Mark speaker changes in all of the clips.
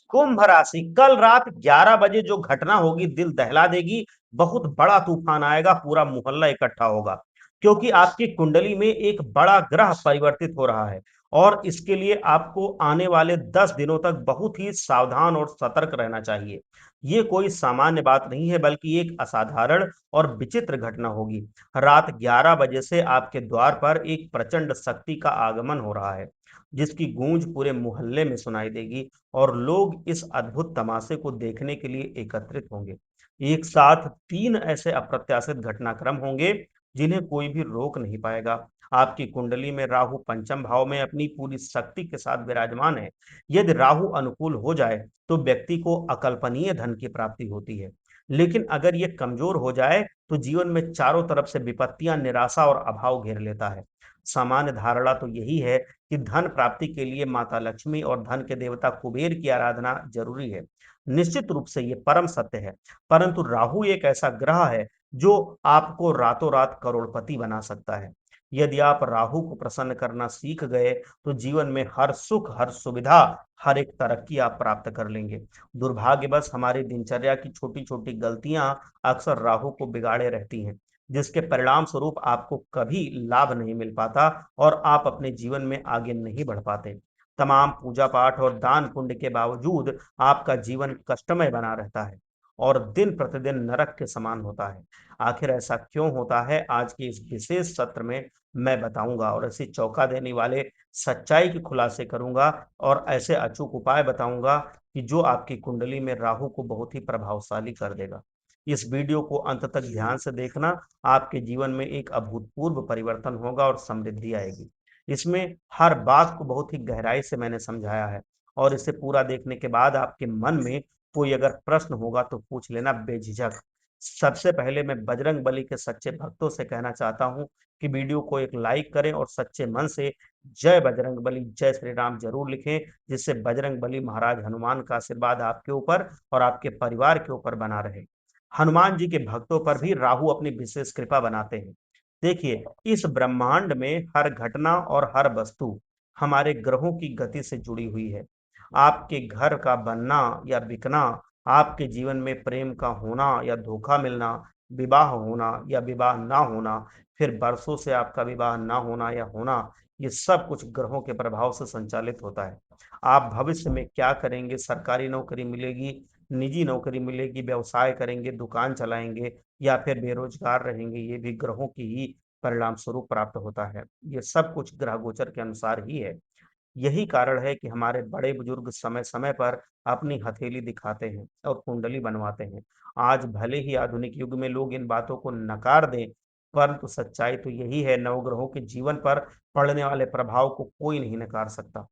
Speaker 1: कुंभ राशि, कल रात 11 बजे जो घटना होगी दिल दहला देगी। बहुत बड़ा तूफान आएगा, पूरा मोहल्ला इकट्ठा होगा, क्योंकि आपकी कुंडली में एक बड़ा ग्रह परिवर्तित हो रहा है। और इसके लिए आपको आने वाले 10 दिनों तक बहुत ही सावधान और सतर्क रहना चाहिए। ये कोई सामान्य बात नहीं है, बल्कि एक असाधारण और विचित्र घटना होगी। रात 11 बजे से आपके द्वार पर एक प्रचंड शक्ति का आगमन हो रहा है, जिसकी गूंज पूरे मोहल्ले में सुनाई देगी और लोग इस अद्भुत तमाशे को देखने के लिए एकत्रित होंगे। एक साथ 3 ऐसे अप्रत्याशित घटनाक्रम होंगे जिन्हें कोई भी रोक नहीं पाएगा। आपकी कुंडली में राहु पंचम भाव में अपनी पूरी शक्ति के साथ विराजमान है। यदि राहु अनुकूल हो जाए तो व्यक्ति को अकल्पनीय धन की प्राप्ति होती है। लेकिन अगर ये कमजोर हो जाए तो जीवन में चारों तरफ से विपत्तियां, निराशा और अभाव घेर लेता है। सामान्य धारणा तो यही है कि धन प्राप्ति के लिए माता लक्ष्मी और धन के देवता कुबेर की आराधना जरूरी है। निश्चित रूप से ये परम सत्य है, परंतु राहु एक ऐसा ग्रह है जो आपको रातों रात करोड़पति बना सकता है। यदि आप राहु को प्रसन्न करना सीख गए तो जीवन में हर सुख, हर सुविधा, हर एक तरक्की आप प्राप्त कर लेंगे। दुर्भाग्यवश हमारी दिनचर्या की छोटी छोटी गलतियां अक्सर राहु को बिगाड़े रहती हैं, जिसके परिणाम स्वरूप आपको कभी लाभ नहीं मिल पाता और आप अपने जीवन में आगे नहीं बढ़ पाते। तमाम पूजा पाठ और दान पुण्य के बावजूद आपका जीवन कष्टमय बना रहता है और दिन प्रतिदिन नरक के समान होता है। आखिर ऐसा क्यों होता है, आज के इस विशेष सत्र में मैं बताऊंगा और ऐसी चौंका देने वाले सच्चाई के खुलासे करूंगा और ऐसे अचूक उपाय बताऊंगा कि जो आपकी कुंडली में राहु को बहुत ही प्रभावशाली कर देगा। इस वीडियो को अंत तक ध्यान से देखना, आपके जीवन में एक अभूतपूर्व परिवर्तन होगा और समृद्धि आएगी। इसमें हर बात को बहुत ही गहराई से मैंने समझाया है और इसे पूरा देखने के बाद आपके मन में कोई अगर प्रश्न होगा तो पूछ लेना बेझिझक। सबसे पहले मैं बजरंग बली के सच्चे भक्तों से कहना चाहता हूँ कि वीडियो को एक लाइक करें और सच्चे मन से जय बजरंग बली, जय श्री राम जरूर लिखें, जिससे बजरंग बली महाराज हनुमान का आशीर्वाद आपके ऊपर और आपके परिवार के ऊपर बना रहे। हनुमान जी के भक्तों पर भी राहु अपनी विशेष कृपा बनाते हैं। देखिए, इस ब्रह्मांड में हर घटना और हर वस्तु हमारे ग्रहों की गति से जुड़ी हुई है। आपके घर का बनना या बिकना, आपके जीवन में प्रेम का होना या धोखा मिलना, विवाह होना या विवाह ना होना, फिर बरसों से आपका विवाह ना होना या होना, ये सब कुछ ग्रहों के प्रभाव से संचालित होता है। आप भविष्य में क्या करेंगे, सरकारी नौकरी मिलेगी, निजी नौकरी मिलेगी, व्यवसाय करेंगे, दुकान चलाएंगे या फिर बेरोजगार रहेंगे, ये भी ग्रहों की ही परिणाम स्वरूप प्राप्त होता है। ये सब कुछ ग्रह गोचर के अनुसार ही है। यही कारण है कि हमारे बड़े बुजुर्ग समय समय पर अपनी हथेली दिखाते हैं और कुंडली बनवाते हैं। आज भले ही आधुनिक युग में लोग इन बातों को नकार दें, परंतु सच्चाई तो यही है, नवग्रहों के जीवन पर पड़ने वाले प्रभाव को कोई नहीं नकार सकता।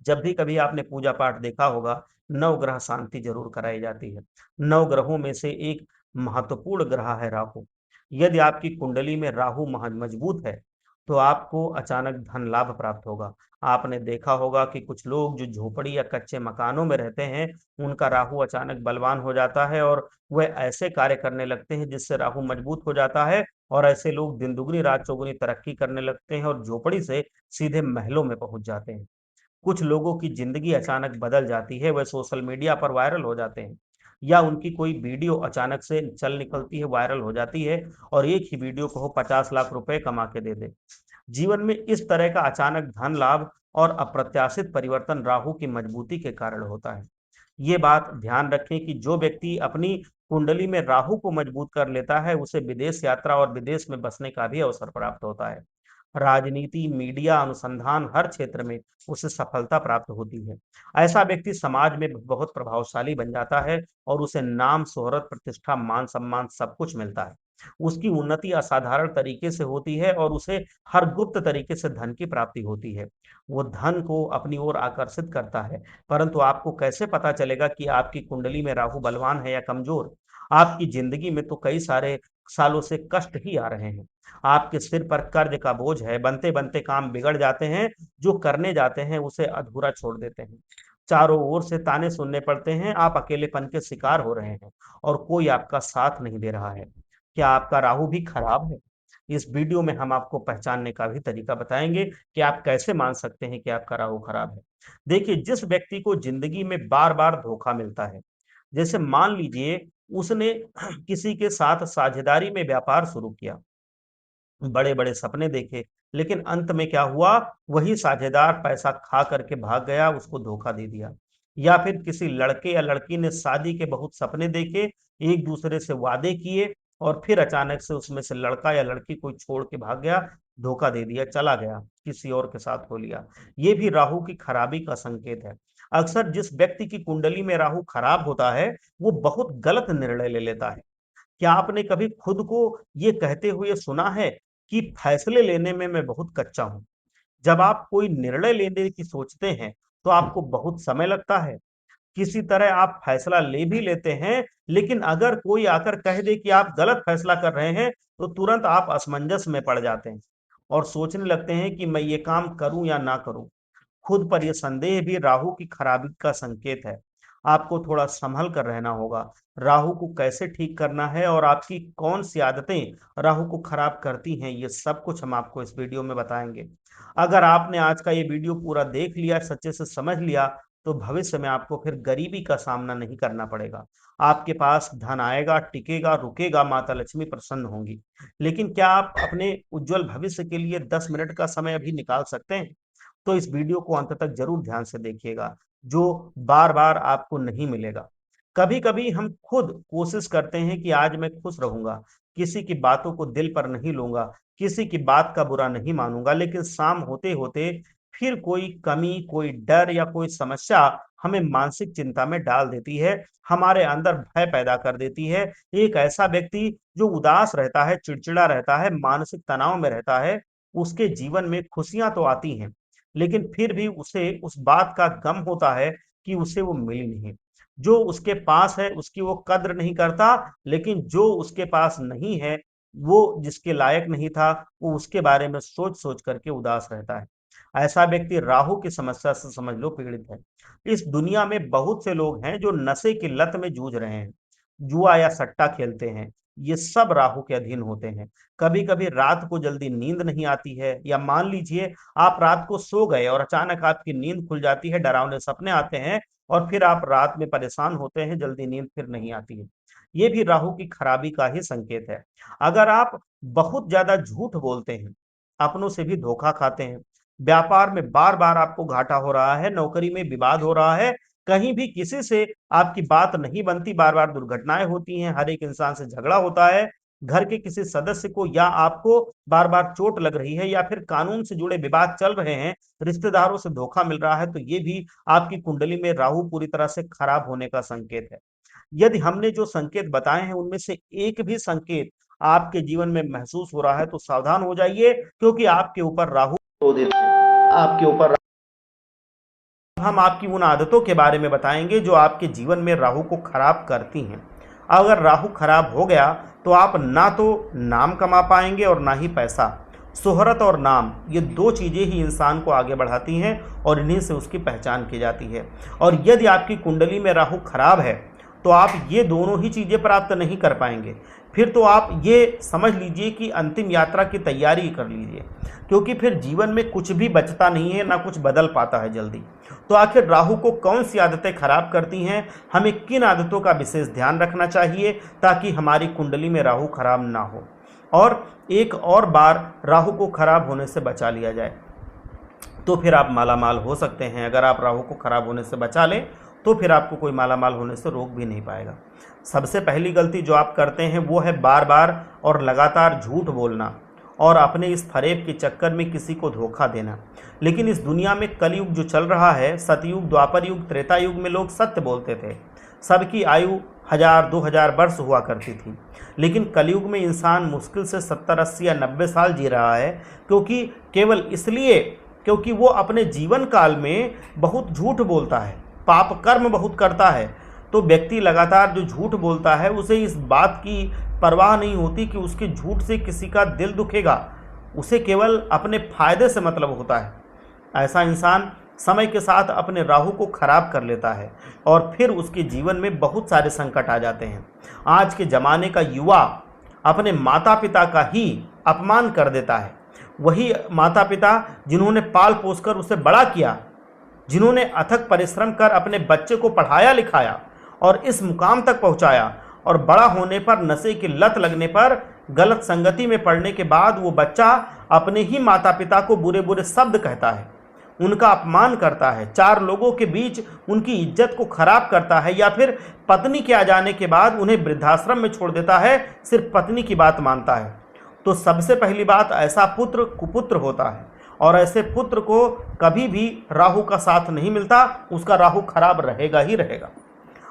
Speaker 1: जब भी कभी आपने पूजा पाठ देखा होगा, नवग्रह शांति जरूर कराई जाती है। नवग्रहों में से एक महत्वपूर्ण ग्रह है राहु। यदि आपकी कुंडली में राहु मजबूत है तो आपको अचानक धन लाभ प्राप्त होगा। आपने देखा होगा कि कुछ लोग जो झोपड़ी या कच्चे मकानों में रहते हैं, उनका राहु अचानक बलवान हो जाता है और वह ऐसे कार्य करने लगते हैं जिससे राहु मजबूत हो जाता है और ऐसे लोग दिन दुगनी रात चौगुनी तरक्की करने लगते हैं और झोपड़ी से सीधे महलों में पहुंच जाते हैं। कुछ लोगों की जिंदगी अचानक बदल जाती है, वह सोशल मीडिया पर वायरल हो जाते हैं या उनकी कोई वीडियो अचानक से चल निकलती है, वायरल हो जाती है और एक ही वीडियो को 50 लाख रुपए कमा के दे दे। जीवन में इस तरह का अचानक धन लाभ और अप्रत्याशित परिवर्तन राहु की मजबूती के कारण होता है। ये बात ध्यान रखें कि जो व्यक्ति अपनी कुंडली में राहु को मजबूत कर लेता है, उसे विदेश यात्रा और विदेश में बसने का भी अवसर प्राप्त होता है। राजनीति, मीडिया, अनुसंधान, हर क्षेत्र में उसे सफलता प्राप्त होती है। ऐसा व्यक्ति समाज में बहुत प्रभावशाली बन जाता है और उसे नाम, शोहरत, प्रतिष्ठा, मान सम्मान सब कुछ मिलता है। उसकी उन्नति असाधारण तरीके से होती है और उसे हर गुप्त तरीके से धन की प्राप्ति होती है। वो धन को अपनी ओर आकर्षित करता है, परंतु आपको कैसे पता चलेगा कि आपकी कुंडली में राहु बलवान है या कमजोर? आपकी जिंदगी में तो कई सारे सालों से कष्ट ही आ रहे हैं। आपके सिर पर कर्ज का बोझ है, बनते-बनते काम बिगड़ जाते हैं, जो करने जाते हैं उसे अधूरा छोड़ देते हैं। चारों ओर से ताने सुनने पड़ते हैं, आप अकेलेपन के शिकार हो रहे हैं और कोई आपका साथ नहीं दे रहा है। क्या आपका राहु भी खराब है? इस वीडियो में हम आपको पहचानने का भी तरीका बताएंगे कि आप कैसे मान सकते हैं कि आपका राहु खराब है। देखिए, जिस व्यक्ति को जिंदगी में बार बार धोखा मिलता है, जैसे मान लीजिए उसने किसी के साथ साझेदारी में व्यापार शुरू किया, बड़े-बड़े सपने देखे, लेकिन अंत में क्या हुआ, वही साझेदार पैसा खा करके भाग गया, उसको धोखा दे दिया। या फिर किसी लड़के या लड़की ने शादी के बहुत सपने देखे, एक-दूसरे से वादे किए और फिर अचानक से उसमें से लड़का या लड़की कोई छोड़ के भाग गया, धोखा दे दिया, चला गया, किसी और के साथ हो लिया। ये भी राहु की खराबी का संकेत है। अक्सर जिस व्यक्ति की कुंडली में राहु खराब होता है, वो बहुत गलत निर्णय ले लेता है। क्या आपने कभी खुद को ये कहते हुए सुना है कि फैसले लेने में मैं बहुत कच्चा हूँ? जब आप कोई निर्णय लेने की सोचते हैं, तो आपको बहुत समय लगता है। किसी तरह आप फैसला ले भी लेते हैं, लेकिन अगर कोई आकर कह दे कि आप गलत फैसला कर रहे हैं, तो तुरंत आप असमंजस में पड़ जाते हैं और सोचने लगते हैं कि मैं ये काम करूँ या ना करूँ। खुद पर ये संदेह भी राहु की खराबी का संकेत है। आपको थोड़ा संभल कर रहना होगा। राहु को कैसे ठीक करना है और आपकी कौन-सी आदतें राहु को खराब करती हैं, ये सब कुछ हम आपको इस वीडियो में बताएँगे। अगर आपने आज का ये वीडियो पूरा देख लिया, सच्चे से समझ लिया, तो भविष्य में आपको फिर गरीबी का सामना नहीं करना पड़ेगा। आपके पास धन आएगा, टिकेगा, रुकेगा, माता लक्ष्मी प्रसन्न होंगी। लेकिन क्या आप अपने उज्ज्वल भविष्य के लिए 10 मिनट का समय अभी निकाल सकते हैं? तो इस वीडियो को अंत तक जरूर ध्यान से देखिएगा, जो बार-बार आपको नहीं मिलेगा। कभी-कभी हम खुद कोशिश करते हैं कि आज मैं खुश रहूँगा, किसी की बातों को दिल पर नहीं लूँगा, किसी की बात का बुरा नहीं मानूँगा, लेकिन शाम होते-होते फिर कोई कमी, कोई डर या कोई समस्या हमें मानसिक चिंता में डाल देती है, हमारे अंदर भय पैदा कर देती है। एक ऐसा व्यक्ति जो उदास रहता है, चिड़चिड़ा रहता है, मानसिक तनाव में रहता है, उसके जीवन में खुशियाँ तो आती हैं, लेकिन फिर भी उसे उस बात का गम होता है कि उसे वो मिली नहीं। जो उसके पास है उसकी वो कद्र नहीं करता, लेकिन जो उसके पास नहीं है, वो जिसके लायक नहीं था, वो उसके बारे में सोच-सोच करके उदास रहता है। ऐसा व्यक्ति राहु की समस्या से समझ लो पीड़ित है। इस दुनिया में बहुत से लोग हैं जो नशे की लत में जूझ रहे हैं, जुआ या सट्टा खेलते हैं, ये सब राहु के अधीन होते हैं। कभी-कभी रात को जल्दी नींद नहीं आती है, या मान लीजिए आप रात को सो गए और अचानक आपकी नींद खुल जाती है, डरावने सपने आते हैं और फिर आप रात में परेशान होते हैं, जल्दी नींद फिर नहीं आती है। ये भी राहु की खराबी का ही संकेत है। अगर आप बहुत ज़्यादा झूठ बोलते हैं, अपनों से भी धोखा खाते हैं, व्यापार में बार-बार आपको घाटा हो रहा है, नौकरी में विवाद हो रहा है, कहीं भी किसी से आपकी बात नहीं बनती, बार-बार दुर्घटनाएँ होती हैं, हर एक इंसान से झगड़ा होता है, घर के किसी सदस्य को या आपको बार-बार चोट लग रही है या फिर कानून से जुड़े विवाद चल रहे हैं, रिश्तेदारों से धोखा मिल रहा है, तो ये भी आपकी कुंडली में राहु पूरी तरह से खराब होने का संकेत है। यदि हमने जो संकेत बताए हैं, उनमें से एक भी संकेत आपके जीवन में महसूस हो रहा है, तो सावधान हो जाइए, क्योंकि आपके ऊपर राहु क्रोधित है। आपके ऊपर हम आपकी उन आदतों के बारे में बताएंगे जो आपके जीवन में राहु को खराब करती हैं। अगर राहु खराब हो गया तो आप ना तो नाम कमा पाएंगे और ना ही पैसा। शोहरत और नाम, ये दो चीजें ही इंसान को आगे बढ़ाती हैं और इन्हीं से उसकी पहचान की जाती है। और यदि आपकी कुंडली में राहु खराब है तो आप ये दोनों ही चीजें प्राप्त नहीं कर पाएंगे। फिर तो आप ये समझ लीजिए कि अंतिम यात्रा की तैयारी कर लीजिए, क्योंकि फिर जीवन में कुछ भी बचता नहीं है, ना कुछ बदल पाता है जल्दी। तो आखिर राहु को कौन सी आदतें खराब करती हैं, हमें किन आदतों का विशेष ध्यान रखना चाहिए ताकि हमारी कुंडली में राहु खराब ना हो और एक और बार राहु को खराब होने से बचा लिया जाए, तो फिर आप मालामाल हो सकते हैं। अगर आप राहु को खराब होने से बचा लें तो फिर आपको कोई मालामाल होने से रोक भी नहीं पाएगा। सबसे पहली गलती जो आप करते हैं वो है बार बार और लगातार झूठ बोलना और अपने इस फरेब के चक्कर में किसी को धोखा देना। लेकिन इस दुनिया में कलयुग जो चल रहा है, सतयुग, द्वापर युग, त्रेता युग में लोग सत्य बोलते थे, सबकी आयु 1000-2000 वर्ष हुआ करती थी। लेकिन कलयुग में इंसान मुश्किल से 70, 80 या 90 साल जी रहा है, क्योंकि केवल इसलिए क्योंकि वो अपने जीवन काल में बहुत झूठ बोलता है, पाप कर्म बहुत करता है। तो व्यक्ति लगातार जो झूठ बोलता है, उसे इस बात की परवाह नहीं होती कि उसके झूठ से किसी का दिल दुखेगा, उसे केवल अपने फायदे से मतलब होता है। ऐसा इंसान समय के साथ अपने राहु को खराब कर लेता है और फिर उसके जीवन में बहुत सारे संकट आ जाते हैं। आज के ज़माने का युवा अपने माता पिता का ही अपमान कर देता है। वही माता पिता जिन्होंने पाल पोसकर उसे बड़ा किया, जिन्होंने अथक परिश्रम कर अपने बच्चे को पढ़ाया लिखाया और इस मुकाम तक पहुंचाया, और बड़ा होने पर नशे की लत लगने पर गलत संगति में पड़ने के बाद वो बच्चा अपने ही माता पिता को बुरे बुरे शब्द कहता है, उनका अपमान करता है, चार लोगों के बीच उनकी इज्जत को खराब करता है, या फिर पत्नी के आ जाने के बाद उन्हें वृद्धाश्रम में छोड़ देता है, सिर्फ पत्नी की बात मानता है, तो सबसे पहली बात, ऐसा पुत्र कुपुत्र होता है और ऐसे पुत्र को कभी भी राहु का साथ नहीं मिलता, उसका राहु खराब रहेगा ही रहेगा।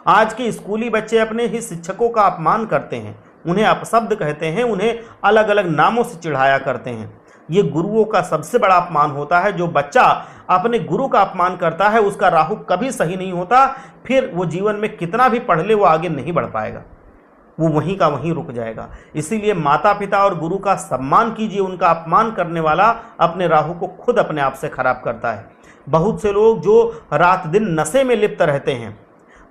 Speaker 1: आज के स्कूली बच्चे अपने ही शिक्षकों का अपमान करते हैं, उन्हें अपशब्द कहते हैं, उन्हें अलग अलग नामों से चिढ़ाया करते हैं। ये गुरुओं का सबसे बड़ा अपमान होता है। जो बच्चा अपने गुरु का अपमान करता है उसका राहु कभी सही नहीं होता, फिर वो जीवन में कितना भी पढ़ ले वो आगे नहीं बढ़ पाएगा, वो वहीं का वहीं रुक जाएगा। इसीलिए माता पिता और गुरु का सम्मान कीजिए, उनका अपमान करने वाला अपने राहु को खुद अपने आप से खराब करता है। बहुत से लोग जो रात दिन नशे में लिप्त रहते हैं,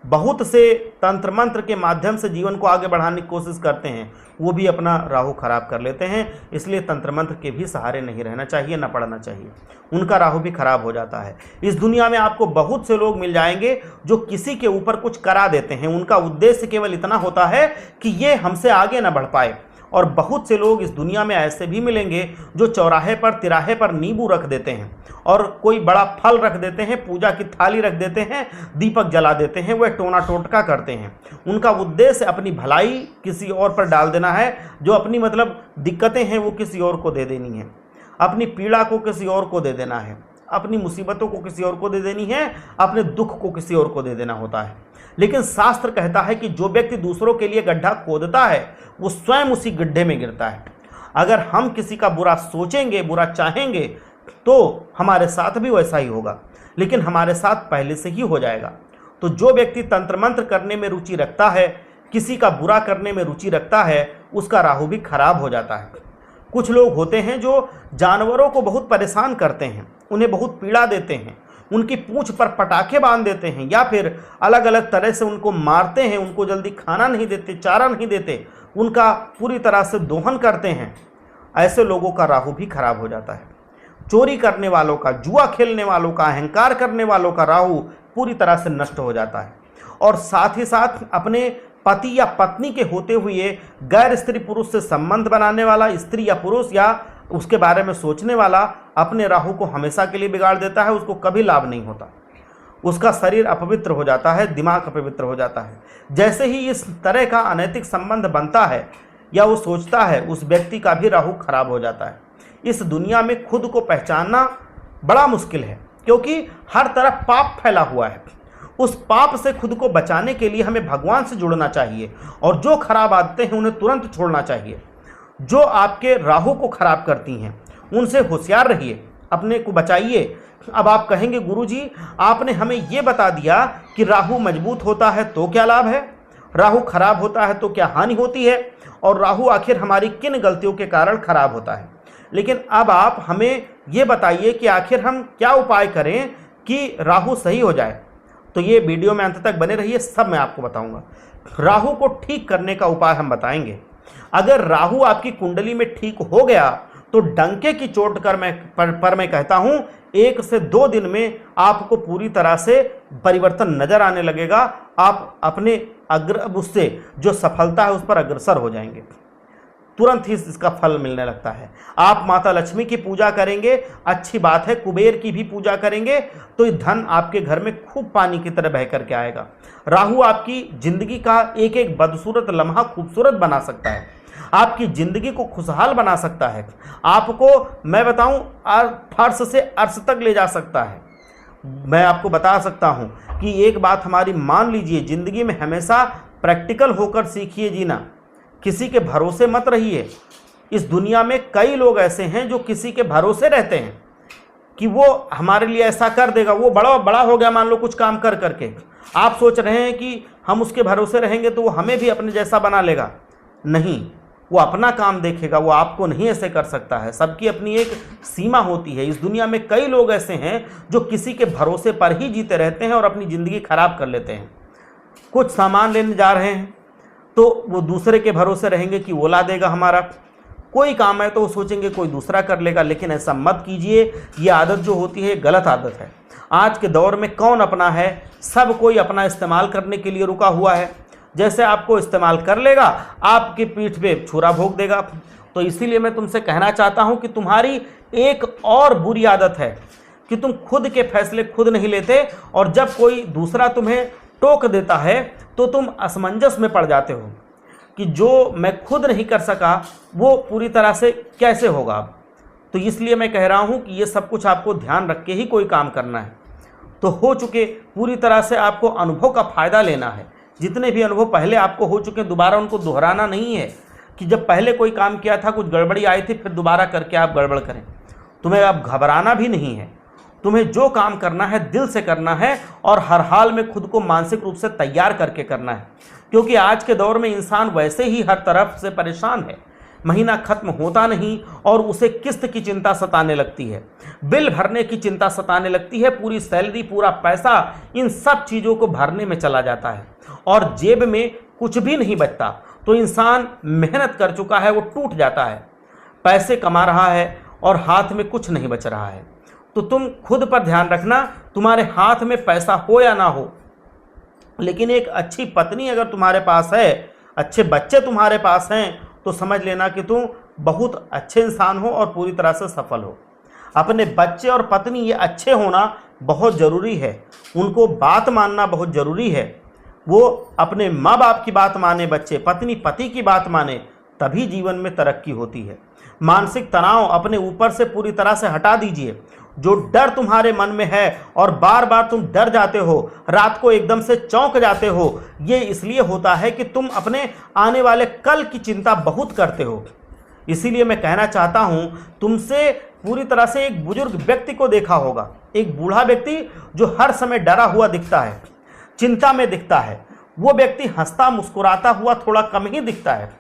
Speaker 1: बहुत से तंत्र मंत्र के माध्यम से जीवन को आगे बढ़ाने की कोशिश करते हैं, वो भी अपना राहु खराब कर लेते हैं। इसलिए तंत्र मंत्र के भी सहारे नहीं रहना चाहिए, न पढ़ना चाहिए, उनका राहु भी खराब हो जाता है। इस दुनिया में आपको बहुत से लोग मिल जाएंगे जो किसी के ऊपर कुछ करा देते हैं, उनका उद्देश्य केवल इतना होता है कि ये हमसे आगे न बढ़ पाए। और बहुत से लोग इस दुनिया में ऐसे भी मिलेंगे जो चौराहे पर तिराहे पर नींबू रख देते हैं और कोई बड़ा फल रख देते हैं, पूजा की थाली रख देते हैं, दीपक जला देते हैं, वह टोना टोटका करते हैं। उनका उद्देश्य अपनी भलाई किसी और पर डाल देना है, जो अपनी मतलब दिक्कतें हैं वो किसी और को दे देनी है, अपनी पीड़ा को किसी और को दे देना है, अपनी मुसीबतों को किसी और को दे देनी है, अपने दुख को किसी और को दे देना होता है। लेकिन शास्त्र कहता है कि जो व्यक्ति दूसरों के लिए गड्ढा खोदता है वो स्वयं उसी गड्ढे में गिरता है। अगर हम किसी का बुरा सोचेंगे, बुरा चाहेंगे, तो हमारे साथ भी वैसा ही होगा, लेकिन हमारे साथ पहले से ही हो जाएगा। तो जो व्यक्ति तंत्र मंत्र करने में रुचि रखता है, किसी का बुरा करने में रुचि रखता है, उसका राहु भी खराब हो जाता है। कुछ लोग होते हैं जो जानवरों को बहुत परेशान करते हैं, उन्हें बहुत पीड़ा देते हैं, उनकी पूंछ पर पटाखे बांध देते हैं, या फिर अलग अलग तरह से उनको मारते हैं, उनको जल्दी खाना नहीं देते, चारा नहीं देते, उनका पूरी तरह से दोहन करते हैं। ऐसे लोगों का राहु भी खराब हो जाता है। चोरी करने वालों का, जुआ खेलने वालों का, अहंकार करने वालों का राहु पूरी तरह से नष्ट हो जाता है। और साथ ही साथ अपने पति या पत्नी के होते हुए गैर स्त्री पुरुष से संबंध बनाने वाला, स्त्री या पुरुष या उसके बारे में सोचने वाला अपने राहु को हमेशा के लिए बिगाड़ देता है, उसको कभी लाभ नहीं होता, उसका शरीर अपवित्र हो जाता है, दिमाग अपवित्र हो जाता है। जैसे ही इस तरह का अनैतिक संबंध बनता है या वो सोचता है, उस व्यक्ति का भी राहु खराब हो जाता है। इस दुनिया में खुद को पहचानना बड़ा मुश्किल है, क्योंकि हर तरफ पाप फैला हुआ है। उस पाप से खुद को बचाने के लिए हमें भगवान से जुड़ना चाहिए और जो खराब आदतें हैं उन्हें तुरंत छोड़ना चाहिए। जो आपके राहु को खराब करती हैं उनसे होशियार रहिए, अपने को बचाइए। अब आप कहेंगे गुरुजी आपने हमें ये बता दिया कि राहु मजबूत होता है तो क्या लाभ है, राहु खराब होता है तो क्या हानि होती है, और राहु आखिर हमारी किन गलतियों के कारण खराब होता है। लेकिन अब आप हमें ये बताइए कि आखिर हम क्या उपाय करें कि राहु सही हो जाए। तो ये वीडियो में अंत तक बने रहिए, सब मैं आपको बताऊंगा। राहु को ठीक करने का उपाय हम बताएंगे। अगर राहु आपकी कुंडली में ठीक हो गया तो डंके की चोट कर मैं कहता हूं 1 से 2 दिन में आपको पूरी तरह से परिवर्तन नजर आने लगेगा। आप अपने उससे जो सफलता है उस पर अग्रसर हो जाएंगे, तुरंत ही इसका फल मिलने लगता है। आप माता लक्ष्मी की पूजा करेंगे, अच्छी बात है, कुबेर की भी पूजा करेंगे तो ये धन आपके घर में खूब पानी की तरह बह करके आएगा। राहु आपकी जिंदगी का एक एक बदसूरत लम्हा खूबसूरत बना सकता है, आपकी जिंदगी को खुशहाल बना सकता है, आपको मैं बताऊं फर्श से अर्श तक ले जा सकता है। मैं आपको बता सकता हूं कि एक बात हमारी मान लीजिए, जिंदगी में हमेशा प्रैक्टिकल होकर सीखिए जीना, किसी के भरोसे मत रहिए। इस दुनिया में कई लोग ऐसे हैं जो किसी के भरोसे रहते हैं कि वो हमारे लिए ऐसा कर देगा, वो बड़ा हो गया मान लो कुछ काम कर करके, आप सोच रहे हैं कि हम उसके भरोसे रहेंगे तो वो हमें भी अपने जैसा बना लेगा। नहीं, वो अपना काम देखेगा, वो आपको नहीं ऐसे कर सकता है। सबकी अपनी एक सीमा होती है। इस दुनिया में कई लोग ऐसे हैं जो किसी के भरोसे पर ही जीते रहते हैं और अपनी ज़िंदगी खराब कर लेते हैं। कुछ सामान लेने जा रहे हैं तो वो दूसरे के भरोसे रहेंगे कि वो ला देगा हमारा, कोई काम है तो वो सोचेंगे कोई दूसरा कर लेगा, लेकिन ऐसा मत कीजिए। ये आदत जो होती है ये गलत आदत है। आज के दौर में कौन अपना है? सब कोई अपना इस्तेमाल करने के लिए रुका हुआ है। जैसे आपको इस्तेमाल कर लेगा, आपकी पीठ पे छुरा भोंक देगा। तो इसीलिए मैं तुमसे कहना चाहता हूं कि तुम्हारी एक और बुरी आदत है कि तुम खुद के फैसले खुद नहीं लेते, और जब कोई दूसरा तुम्हें टोक देता है तो तुम असमंजस में पड़ जाते हो कि जो मैं खुद नहीं कर सका वो पूरी तरह से कैसे होगा। तो इसलिए मैं कह रहा हूं कि ये सब कुछ आपको ध्यान रख के ही कोई काम करना है। तो हो चुके पूरी तरह से आपको अनुभव का फ़ायदा लेना है। जितने भी अनुभव पहले आपको हो चुके दोबारा उनको दोहराना नहीं है कि जब पहले कोई काम किया था कुछ गड़बड़ी आई थी फिर दोबारा करके आप गड़बड़ करें। तुम्हें अब घबराना भी नहीं है। तुम्हें जो काम करना है दिल से करना है और हर हाल में खुद को मानसिक रूप से तैयार करके करना है, क्योंकि आज के दौर में इंसान वैसे ही हर तरफ से परेशान है। महीना खत्म होता नहीं और उसे किस्त की चिंता सताने लगती है, बिल भरने की चिंता सताने लगती है, पूरी सैलरी पूरा पैसा इन सब चीज़ों को भरने में चला जाता है और जेब में कुछ भी नहीं बचता। तो इंसान मेहनत कर चुका है वो टूट जाता है, पैसे कमा रहा है और हाथ में कुछ नहीं बच रहा है। तो तुम खुद पर ध्यान रखना, तुम्हारे हाथ में पैसा हो या ना हो, लेकिन एक अच्छी पत्नी अगर तुम्हारे पास है, अच्छे बच्चे तुम्हारे पास हैं, तो समझ लेना कि तुम बहुत अच्छे इंसान हो और पूरी तरह से सफल हो। अपने बच्चे और पत्नी ये अच्छे होना बहुत ज़रूरी है, उनको बात मानना बहुत ज़रूरी है। वो अपने माँ बाप की बात माने, बच्चे पत्नी पति की बात माने, तभी जीवन में तरक्की होती है। मानसिक तनाव अपने ऊपर से पूरी तरह से हटा दीजिए। जो डर तुम्हारे मन में है और बार बार तुम डर जाते हो, रात को एकदम से चौंक जाते हो, ये इसलिए होता है कि तुम अपने आने वाले कल की चिंता बहुत करते हो। इसीलिए मैं कहना चाहता हूं तुमसे, पूरी तरह से एक बुजुर्ग व्यक्ति को देखा होगा, एक बूढ़ा व्यक्ति जो हर समय डरा हुआ दिखता है, चिंता में दिखता है। वो व्यक्ति हंसता मुस्कुराता हुआ थोड़ा कम ही दिखता है,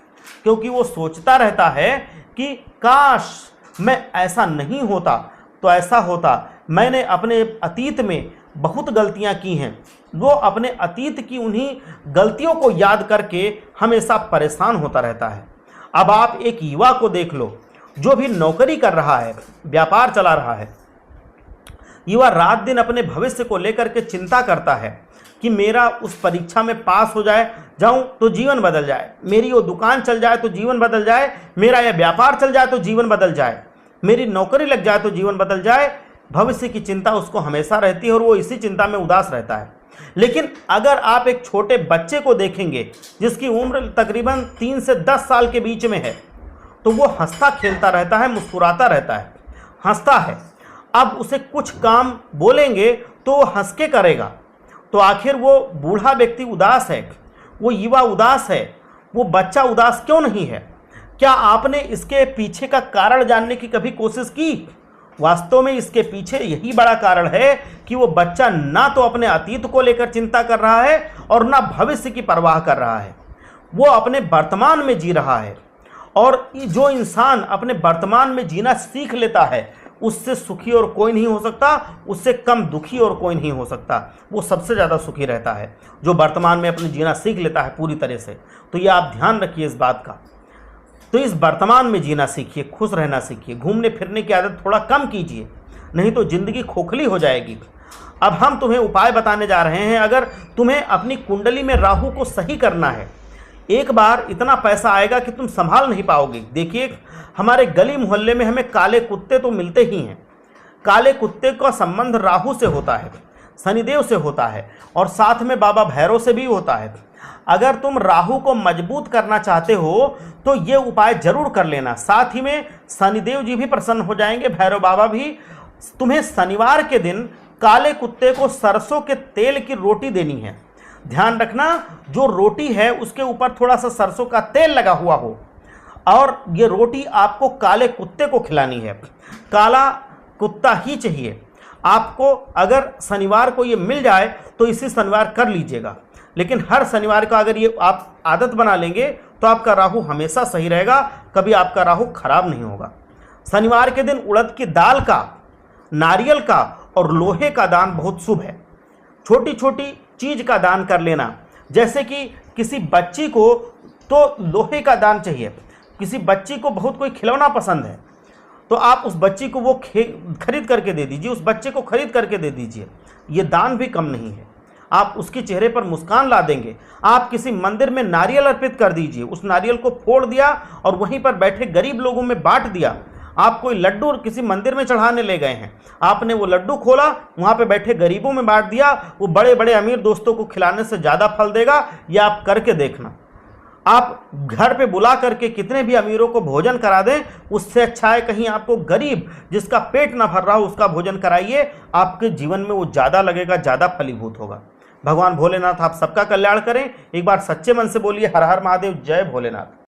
Speaker 1: क्योंकि वो सोचता रहता है कि काश मैं ऐसा नहीं होता तो ऐसा होता। मैंने अपने अतीत में बहुत गलतियां की हैं। वो अपने अतीत की उन्हीं गलतियों को याद करके हमेशा परेशान होता रहता है। अब आप एक युवा को देख लो जो भी नौकरी कर रहा है, व्यापार चला रहा है। युवा रात दिन अपने भविष्य को लेकर के चिंता करता है कि मेरा उस परीक्षा में पास हो जाऊं तो जीवन बदल जाए, मेरी वो दुकान चल जाए तो जीवन बदल जाए, मेरा यह व्यापार चल जाए तो जीवन बदल जाए, मेरी नौकरी लग जाए तो जीवन बदल जाए। भविष्य की चिंता उसको हमेशा रहती है और वो इसी चिंता में उदास रहता है। लेकिन अगर आप एक छोटे बच्चे को देखेंगे जिसकी उम्र तकरीबन 3 से 10 साल के बीच में है, तो वो हंसता खेलता रहता है, मुस्कुराता रहता है, हंसता है। अब उसे कुछ काम बोलेंगे तो वो हंस के करेगा। तो आखिर वो बूढ़ा व्यक्ति उदास है, वो युवा उदास है, वो बच्चा उदास क्यों नहीं है? क्या आपने इसके पीछे का कारण जानने की कभी कोशिश की? वास्तव में इसके पीछे यही बड़ा कारण है कि वो बच्चा ना तो अपने अतीत को लेकर चिंता कर रहा है और ना भविष्य की परवाह कर रहा है। वो अपने वर्तमान में जी रहा है, और जो इंसान अपने वर्तमान में जीना सीख लेता है उससे सुखी और कोई नहीं हो सकता, उससे कम दुखी और कोई नहीं हो सकता। वो सबसे ज़्यादा सुखी रहता है जो वर्तमान में अपने जीना सीख लेता है पूरी तरह से। तो ये आप ध्यान रखिए इस बात का। तो इस वर्तमान में जीना सीखिए, खुश रहना सीखिए, घूमने फिरने की आदत थोड़ा कम कीजिए, नहीं तो ज़िंदगी खोखली हो जाएगी। अब हम तुम्हें उपाय बताने जा रहे हैं। अगर तुम्हें अपनी कुंडली में राहु को सही करना है, एक बार इतना पैसा आएगा कि तुम संभाल नहीं पाओगे। देखिए, हमारे गली मोहल्ले में हमें काले कुत्ते तो मिलते ही हैं। काले कुत्ते का संबंध राहु से होता है, शनिदेव से होता है और साथ में बाबा भैरव से भी होता है। अगर तुम राहु को मजबूत करना चाहते हो तो ये उपाय जरूर कर लेना। साथ ही में शनिदेव जी भी प्रसन्न हो जाएंगे, भैरव बाबा भी। तुम्हें शनिवार के दिन काले कुत्ते को सरसों के तेल की रोटी देनी है। ध्यान रखना, जो रोटी है उसके ऊपर थोड़ा सा सरसों का तेल लगा हुआ हो, और ये रोटी आपको काले कुत्ते को खिलानी है। काला कुत्ता ही चाहिए आपको। अगर शनिवार को ये मिल जाए तो इसी शनिवार कर लीजिएगा, लेकिन हर शनिवार का अगर ये आप आदत बना लेंगे तो आपका राहु हमेशा सही रहेगा, कभी आपका राहु खराब नहीं होगा। शनिवार के दिन उड़द की दाल का, नारियल का और लोहे का दान बहुत शुभ है। छोटी छोटी चीज का दान कर लेना, जैसे कि किसी बच्ची को तो लोहे का दान चाहिए, किसी बच्ची को बहुत कोई खिलौना पसंद है, तो आप उस बच्ची को वो खरीद करके दे दीजिए, उस बच्चे को खरीद करके दे दीजिए। ये दान भी कम नहीं है। आप उसके चेहरे पर मुस्कान ला देंगे। आप किसी मंदिर में नारियल अर्पित कर दीजिए, उस नारियल को फोड़ दिया और वहीं पर बैठे गरीब लोगों में बांट दिया। आप कोई लड्डू किसी मंदिर में चढ़ाने ले गए हैं, आपने वो लड्डू खोला, वहां पे बैठे गरीबों में बांट दिया, वो बड़े बड़े अमीर दोस्तों को खिलाने से ज्यादा फल देगा। ये आप करके देखना। आप घर पे बुला करके कितने भी अमीरों को भोजन करा दें, उससे अच्छा है कहीं आपको गरीब जिसका पेट ना भर रहा हो उसका भोजन कराइए। आपके जीवन में वो ज़्यादा लगेगा, ज़्यादा फलीभूत होगा। भगवान भोलेनाथ आप सबका कल्याण करें। एक बार सच्चे मन से बोलिए हर हर महादेव, जय भोलेनाथ।